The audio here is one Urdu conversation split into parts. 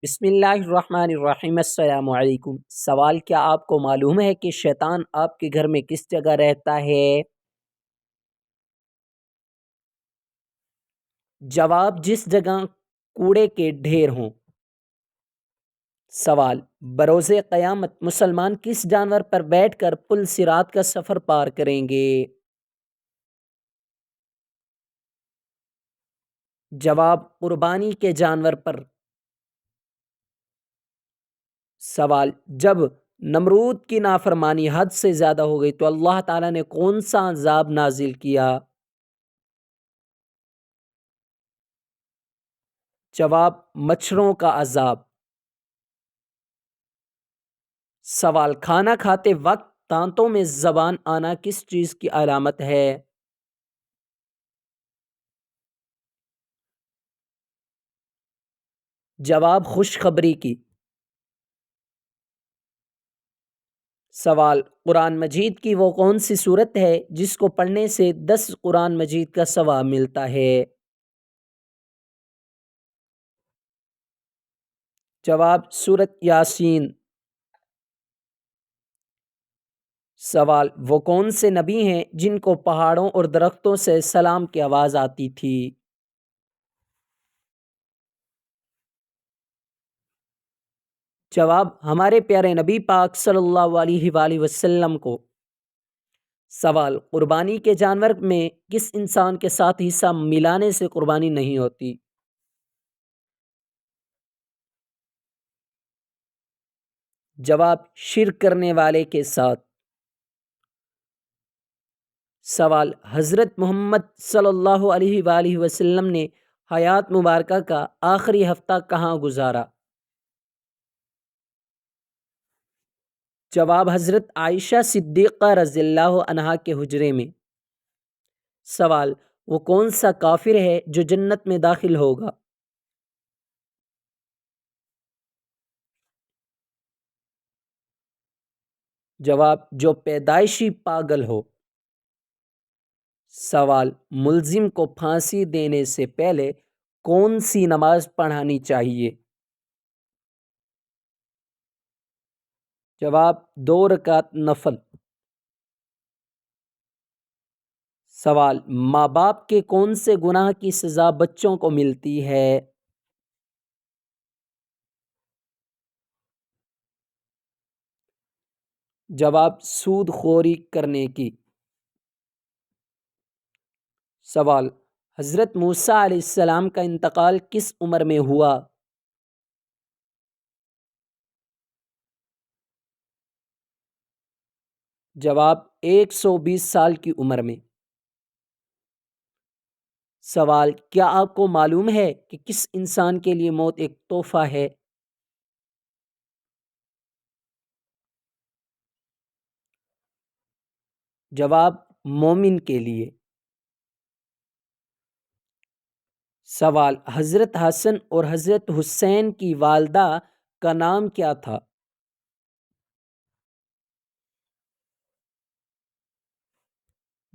بسم اللہ الرحمن الرحیم۔ السلام علیکم۔ سوال: کیا آپ کو معلوم ہے کہ شیطان آپ کے گھر میں کس جگہ رہتا ہے؟ جواب: جس جگہ کوڑے کے ڈھیر ہوں۔ سوال: بروز قیامت مسلمان کس جانور پر بیٹھ کر پل صراط کا سفر پار کریں گے؟ جواب: قربانی کے جانور پر۔ سوال: جب نمرود کی نافرمانی حد سے زیادہ ہو گئی تو اللہ تعالیٰ نے کون سا عذاب نازل کیا؟ جواب: مچھروں کا عذاب۔ سوال: کھانا کھاتے وقت دانتوں میں زبان آنا کس چیز کی علامت ہے؟ جواب: خوشخبری کی۔ سوال: قرآن مجید کی وہ کون سی سورت ہے جس کو پڑھنے سے 10 قرآن مجید کا ثواب ملتا ہے؟ جواب: سورت یاسین۔ سوال: وہ کون سے نبی ہیں جن کو پہاڑوں اور درختوں سے سلام کی آواز آتی تھی؟ جواب: ہمارے پیارے نبی پاک صلی اللہ علیہ وآلہ وسلم کو۔ سوال: قربانی کے جانور میں کس انسان کے ساتھ حصہ ملانے سے قربانی نہیں ہوتی؟ جواب: شرک کرنے والے کے ساتھ۔ سوال: حضرت محمد صلی اللہ علیہ وآلہ وسلم نے حیات مبارکہ کا آخری ہفتہ کہاں گزارا؟ جواب: حضرت عائشہ صدیقہ رضی اللہ عنہا کے حجرے میں۔ سوال: وہ کون سا کافر ہے جو جنت میں داخل ہوگا؟ جواب: جو پیدائشی پاگل ہو۔ سوال: ملزم کو پھانسی دینے سے پہلے کون سی نماز پڑھانی چاہیے؟ جواب: 2 رکعت نفل۔ سوال: ماں باپ کے کون سے گناہ کی سزا بچوں کو ملتی ہے؟ جواب: سود خوری کرنے کی۔ سوال: حضرت موسیٰ علیہ السلام کا انتقال کس عمر میں ہوا؟ جواب: 120 سال کی عمر میں۔ سوال: کیا آپ کو معلوم ہے کہ کس انسان کے لیے موت ایک تحفہ ہے؟ جواب: مومن کے لیے۔ سوال: حضرت حسن اور حضرت حسین کی والدہ کا نام کیا تھا؟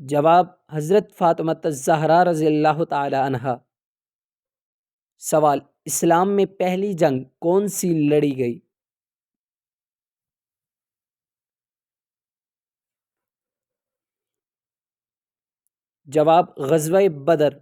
جواب: حضرت فاطمہ الزہرا رضی اللہ تعالی عنہا۔ سوال: اسلام میں پہلی جنگ کون سی لڑی گئی؟ جواب: غزوہ بدر۔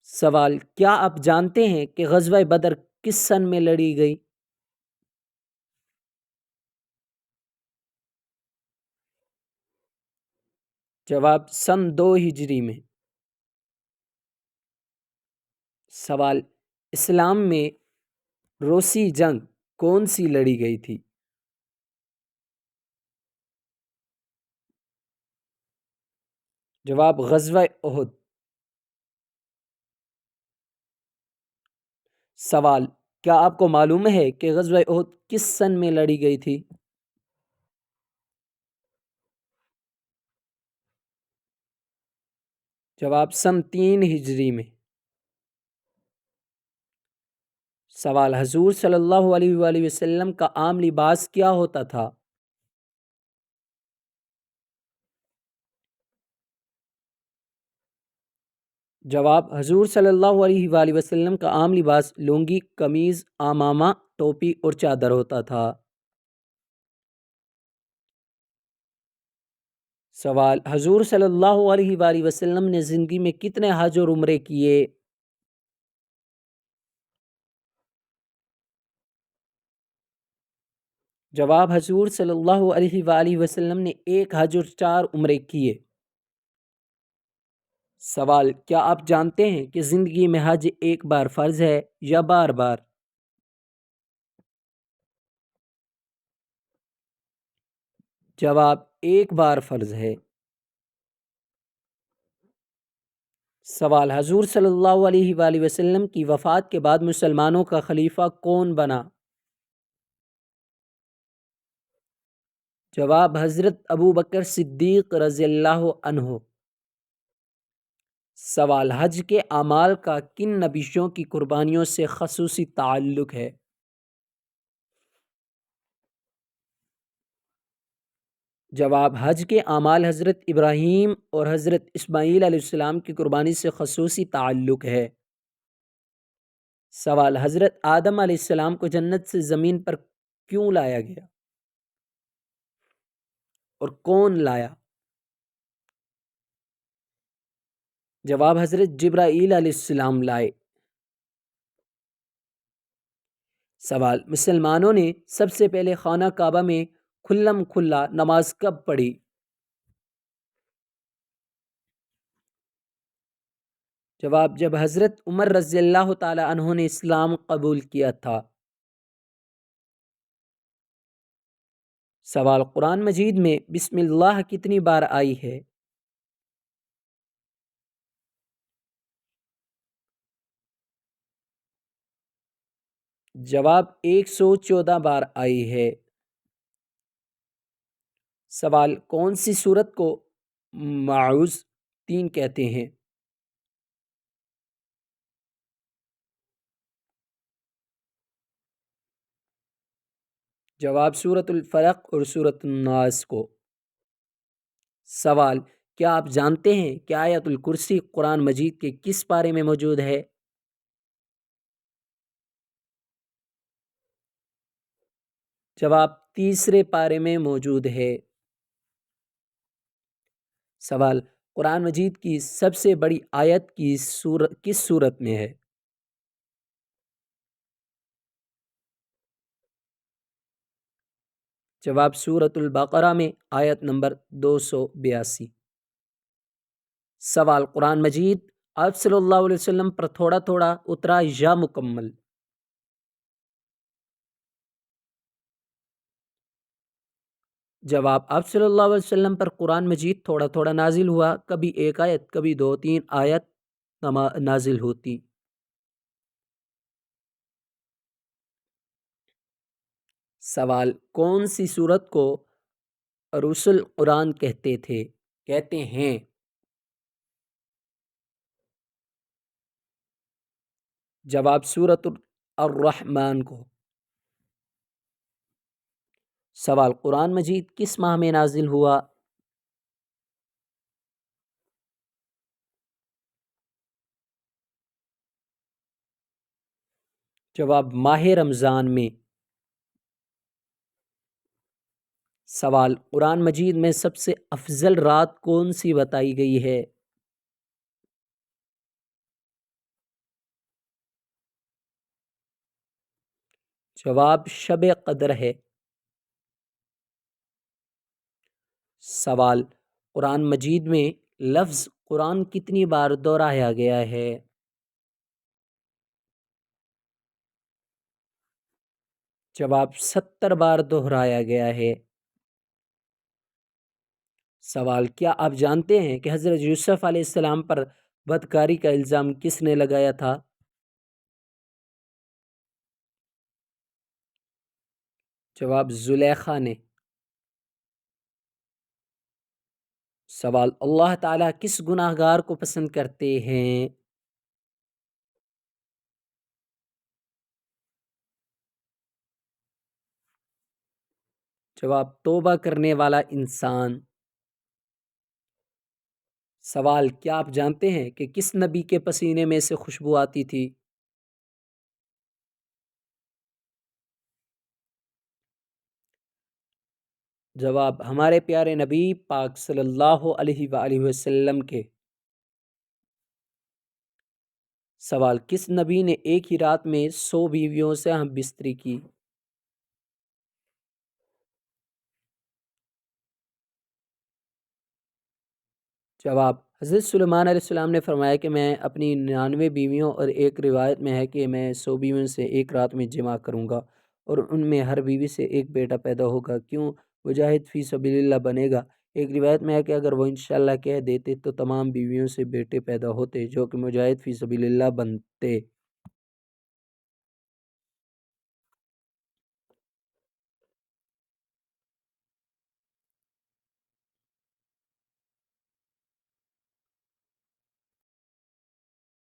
سوال: کیا آپ جانتے ہیں کہ غزوہ بدر کس سن میں لڑی گئی؟ جواب: سن 2 ہجری میں۔ سوال: اسلام میں روسی جنگ کون سی لڑی گئی تھی؟ جواب: غزوہ احد۔ سوال: کیا آپ کو معلوم ہے کہ غزوہ احد کس سن میں لڑی گئی تھی؟ جواب: سن 3 ہجری میں۔ سوال: حضور صلی اللہ علیہ وآلہ وسلم کا عام لباس کیا ہوتا تھا؟ جواب: حضور صلی اللہ علیہ وآلہ وسلم کا عام لباس لونگی، قمیض، عمامہ، ٹوپی اور چادر ہوتا تھا۔ سوال: حضور صلی اللہ علیہ وآلہ وسلم نے زندگی میں کتنے حج اور عمرے کیے؟ جواب: حضور صلی اللہ علیہ وآلہ وسلم نے ایک حج اور 4 عمرے کیے۔ سوال: کیا آپ جانتے ہیں کہ زندگی میں حج ایک بار فرض ہے یا بار بار؟ جواب: ایک بار فرض ہے۔ سوال: حضور صلی اللہ علیہ وآلہ وسلم کی وفات کے بعد مسلمانوں کا خلیفہ کون بنا؟ جواب: حضرت ابو بکر صدیق رضی اللہ عنہ۔ سوال: حج کے اعمال کا کن نبیوں کی قربانیوں سے خصوصی تعلق ہے؟ جواب: حج کے اعمال حضرت ابراہیم اور حضرت اسماعیل علیہ السلام کی قربانی سے خصوصی تعلق ہے۔ سوال: حضرت آدم علیہ السلام کو جنت سے زمین پر کیوں لایا گیا اور کون لایا؟ جواب: حضرت جبرائیل علیہ السلام لائے۔ سوال: مسلمانوں نے سب سے پہلے خانہ کعبہ میں کھلم کھلا نماز کب پڑھی؟ جواب: جب حضرت عمر رضی اللہ تعالی عنہ نے اسلام قبول کیا تھا۔ سوال: قرآن مجید میں بسم اللہ کتنی بار آئی ہے؟ جواب: 114 بار آئی ہے۔ سوال: کون سی سورت کو معوذ کہتے ہیں؟ جواب: سورت الفلق اور سورت الناس کو۔ سوال: کیا آپ جانتے ہیں کہ آیت الکرسی قرآن مجید کے کس پارے میں موجود ہے؟ جواب: تیسرے پارے میں موجود ہے۔ سوال: قرآن مجید کی سب سے بڑی آیت کس سورت میں ہے؟ جواب: سورت البقرہ میں، آیت نمبر 282۔ سوال: قرآن مجید آپ صلی اللہ علیہ وسلم پر تھوڑا تھوڑا اترا یا مکمل؟ جواب: آپ صلی اللہ علیہ وسلم پر قرآن مجید تھوڑا تھوڑا نازل ہوا، کبھی ایک آیت، کبھی 2-3 آیت نازل ہوتی۔ سوال: کون سی سورت کو عروس القرآن کہتے ہیں؟ جواب: سورت الرحمن کو۔ سوال: قرآن مجید کس ماہ میں نازل ہوا؟ جواب: ماہ رمضان میں۔ سوال: قرآن مجید میں سب سے افضل رات کون سی بتائی گئی ہے؟ جواب: شب قدر ہے۔ سوال: قرآن مجید میں لفظ قرآن کتنی بار دہرایا گیا ہے؟ جواب: 70 بار دہرایا گیا ہے۔ سوال: کیا آپ جانتے ہیں کہ حضرت یوسف علیہ السلام پر بدکاری کا الزام کس نے لگایا تھا؟ جواب: زلیخا نے۔ سوال: اللہ تعالیٰ کس گناہ گار کو پسند کرتے ہیں؟ جواب: توبہ کرنے والا انسان۔ سوال: کیا آپ جانتے ہیں کہ کس نبی کے پسینے میں سے خوشبو آتی تھی؟ جواب: ہمارے پیارے نبی پاک صلی اللہ علیہ وآلہ وسلم کے۔ سوال: کس نبی نے ایک ہی رات میں 100 بیویوں سے ہم بستری کی؟ جواب: حضرت سلیمان علیہ السلام نے فرمایا کہ میں اپنی 99 بیویوں، اور ایک روایت میں ہے کہ میں 100 بیویوں سے ایک رات میں جمع کروں گا، اور ان میں ہر بیوی سے ایک بیٹا پیدا ہوگا، کیوں مجاہد فی سبیل اللہ بنے گا۔ ایک روایت میں ہے کہ اگر وہ انشاءاللہ کہہ دیتے تو تمام بیویوں سے بیٹے پیدا ہوتے جو کہ مجاہد فی سبیل اللہ بنتے۔